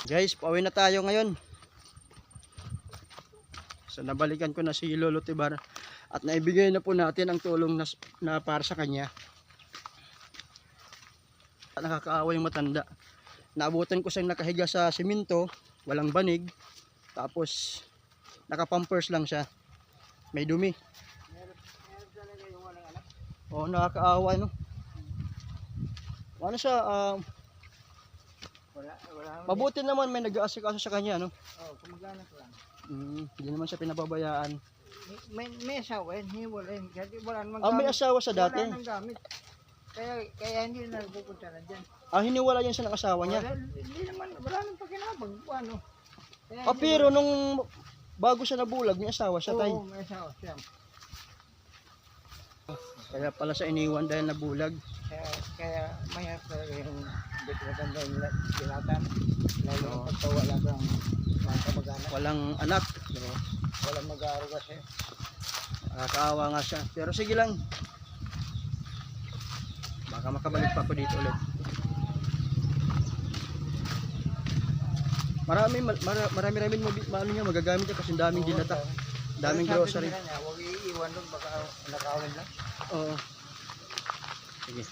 Guys, pauwi na tayo ngayon. So nabalikan ko na si Lolo Tibar at naibigay na po natin ang tulong na para sa kanya. Nakakaawa yung matanda. Naabutan ko siyang nakahiga sa simento, walang banig, tapos nakapampers lang siya. May dumi. Oo, nakakaawa, no? Ano siya, mabuti naman may nag-aasikaso sa kanya, no? Oo, kumaganak lang. Hindi naman siya pinababayaan. May asawa yun, hiwalay. Kasi wala namang May asawa sa dati. Wala nang gamit. Kaya hindi na nagpupunta na dyan. Hiniwala yan siya ng asawa niya. Hindi naman, wala nang pakinabang. Ano? Pero nung bago siya nabulag, may asawa siya, tay. Oo, may asawa siya. Kaya pala siya iniwan dahil nabulag. Kaya mahirap talaga yung hindi maganda yung binatan. Lalo na pagka wala kang mga kamag-anak. Walang anak. Walang mag-aaruga siya. Nakakaawa nga siya. Pero sige lang. Baka makabalik pa ako dito ulit. Marami magagamit niya kasi daming dilata. Daming grocery. Huwag iiwan doon, baka nakawin lang. Oo. Sige.